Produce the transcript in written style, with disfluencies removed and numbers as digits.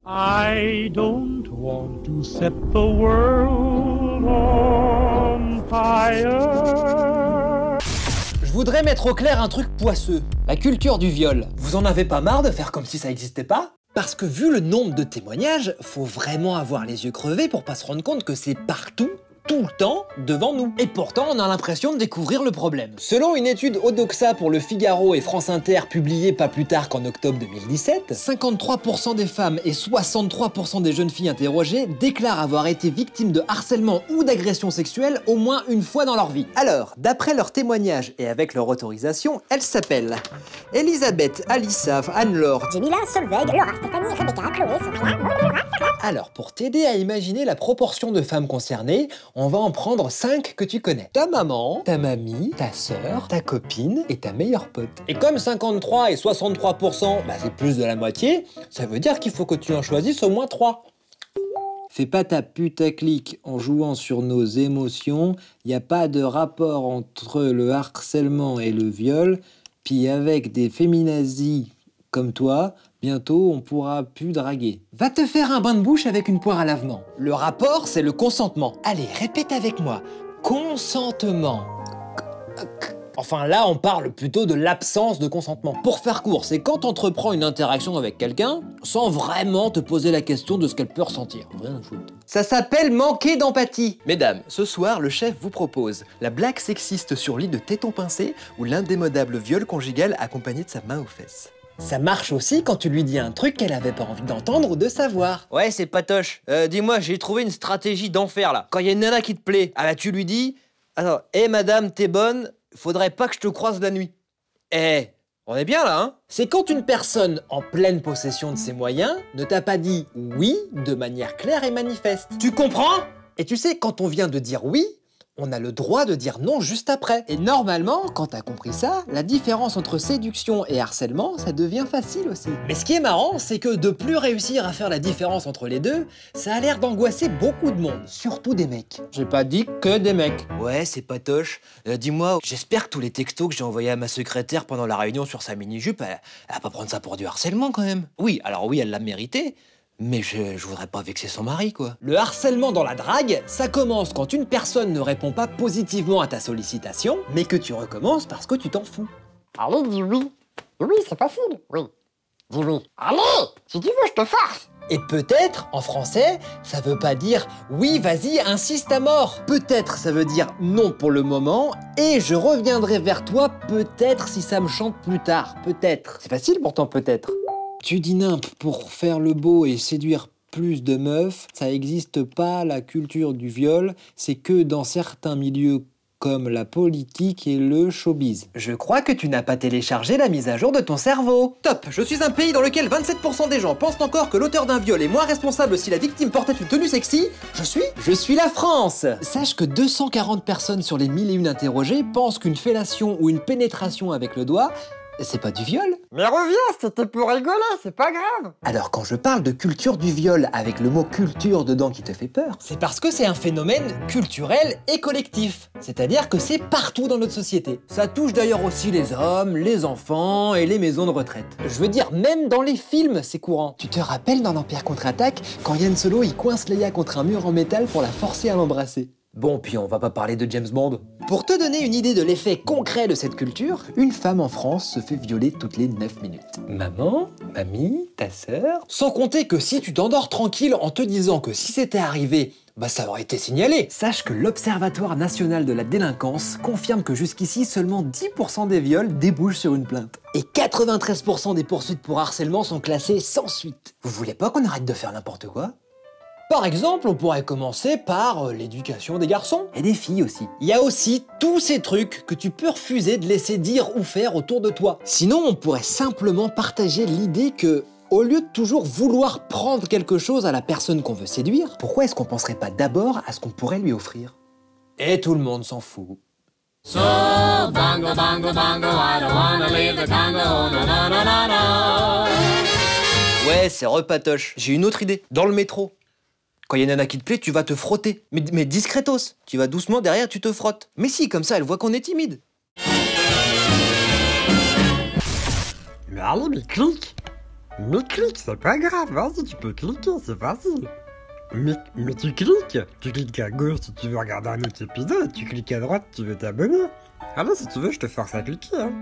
I don't want to set the world on fire. Je voudrais mettre au clair un truc poisseux. La culture du viol. Vous en avez pas marre de faire comme si ça n'existait pas? Parce que vu le nombre de témoignages, faut vraiment avoir les yeux crevés pour pas se rendre compte que c'est partout, tout le temps, devant nous. Et pourtant, on a l'impression de découvrir le problème. Selon une étude Odoxa pour Le Figaro et France Inter publiée pas plus tard qu'en octobre 2017, 53% des femmes et 63% des jeunes filles interrogées déclarent avoir été victimes de harcèlement ou d'agression sexuelle au moins une fois dans leur vie. Alors, d'après leurs témoignages et avec leur autorisation, elles s'appellent Elisabeth, Alissa, Anne-Laure, Jamila, Solveig, Laura, Stéphanie, Rebecca, Chloé, Sophia. Alors, pour t'aider à imaginer la proportion de femmes concernées, on va en prendre 5 que tu connais. Ta maman, ta mamie, ta sœur, ta copine et ta meilleure pote. Et comme 53 et 63%, c'est plus de la moitié, ça veut dire qu'il faut que tu en choisisses au moins 3. Fais pas ta putaclic en jouant sur nos émotions, y a pas de rapport entre le harcèlement et le viol, puis avec des féminazis comme toi, bientôt on pourra plus draguer. Va te faire un bain de bouche avec une poire à lavement. Le rapport, c'est le consentement. Allez, répète avec moi. Consentement. Enfin là, on parle plutôt de l'absence de consentement. Pour faire court, c'est quand t'entreprends une interaction avec quelqu'un sans vraiment te poser la question de ce qu'elle peut ressentir. Rien à foutre. Ça s'appelle manquer d'empathie. Mesdames, ce soir, le chef vous propose la blague sexiste sur lit de téton pincé ou l'indémodable viol conjugal accompagné de sa main aux fesses. Ça marche aussi quand tu lui dis un truc qu'elle avait pas envie d'entendre ou de savoir. Ouais, c'est patoche. Dis-moi, j'ai trouvé une stratégie d'enfer là. Quand il y a une nana qui te plaît, tu lui dis « Attends, madame, t'es bonne, faudrait pas que je te croise la nuit. » On est bien là, hein? C'est quand une personne en pleine possession de ses moyens ne t'a pas dit « oui » de manière claire et manifeste. Tu comprends? Et tu sais, quand on vient de dire « oui », on a le droit de dire non juste après. Et normalement, quand t'as compris ça, la différence entre séduction et harcèlement, ça devient facile aussi. Mais ce qui est marrant, c'est que de plus réussir à faire la différence entre les deux, ça a l'air d'angoisser beaucoup de monde, surtout des mecs. J'ai pas dit que des mecs. Ouais, c'est patoche. Dis-moi, j'espère que tous les textos que j'ai envoyés à ma secrétaire pendant la réunion sur sa mini-jupe, elle va pas prendre ça pour du harcèlement quand même. Oui, alors oui, elle l'a mérité. Mais je voudrais pas vexer son mari, quoi. Le harcèlement dans la drague, ça commence quand une personne ne répond pas positivement à ta sollicitation, mais que tu recommences parce que tu t'en fous. Allez, dis oui. Oui, c'est facile, oui. Dis oui. Allez, si tu veux, je te force. Et peut-être, en français, ça veut pas dire « oui, vas-y, insiste à mort ». Peut-être, ça veut dire « non pour le moment, et je reviendrai vers toi peut-être si ça me chante plus tard, peut-être ». C'est facile pourtant, peut-être. Tu dis nimp pour faire le beau et séduire plus de meufs, ça existe pas la culture du viol, c'est que dans certains milieux comme la politique et le showbiz. Je crois que tu n'as pas téléchargé la mise à jour de ton cerveau. Top, je suis un pays dans lequel 27% des gens pensent encore que l'auteur d'un viol est moins responsable si la victime portait une tenue sexy. Je suis la France. Sache que 240 personnes sur les 1001 interrogées pensent qu'une fellation ou une pénétration avec le doigt, c'est pas du viol. Mais reviens, c'était pour rigoler, c'est pas grave. Alors quand je parle de culture du viol avec le mot culture dedans qui te fait peur, c'est parce que c'est un phénomène culturel et collectif. C'est-à-dire que c'est partout dans notre société. Ça touche d'ailleurs aussi les hommes, les enfants et les maisons de retraite. Je veux dire, même dans les films, c'est courant. Tu te rappelles dans l'Empire contre-attaque, quand Han Solo il coince Leia contre un mur en métal pour la forcer à l'embrasser. Bon, puis on va pas parler de James Bond. Pour te donner une idée de l'effet concret de cette culture, une femme en France se fait violer toutes les 9 minutes. Maman, mamie, ta sœur... Sans compter que si tu t'endors tranquille en te disant que si c'était arrivé, ça aurait été signalé. Sache que l'Observatoire national de la délinquance confirme que jusqu'ici, seulement 10% des viols débouchent sur une plainte. Et 93% des poursuites pour harcèlement sont classées sans suite. Vous voulez pas qu'on arrête de faire n'importe quoi ? Par exemple, on pourrait commencer par l'éducation des garçons et des filles aussi. Il y a aussi tous ces trucs que tu peux refuser de laisser dire ou faire autour de toi. Sinon, on pourrait simplement partager l'idée que, au lieu de toujours vouloir prendre quelque chose à la personne qu'on veut séduire, pourquoi est-ce qu'on penserait pas d'abord à ce qu'on pourrait lui offrir? Et tout le monde s'en fout. So, bongo, bongo, bongo, I don't wanna leave the Congo, no, no, no, no, no. Ouais, c'est repatoche. J'ai une autre idée. Dans le métro. Quand il y a une nana qui te plaît, tu vas te frotter. Mais discretos. Tu vas doucement derrière, tu te frottes. Mais si, comme ça, elle voit qu'on est timide. Mais allez, mais clique. Mais clique, c'est pas grave, vas-y, tu peux cliquer, c'est facile. Mais tu cliques à gauche si tu veux regarder un autre épisode, tu cliques à droite si tu veux t'abonner. Allez, si tu veux, je te force à cliquer, hein.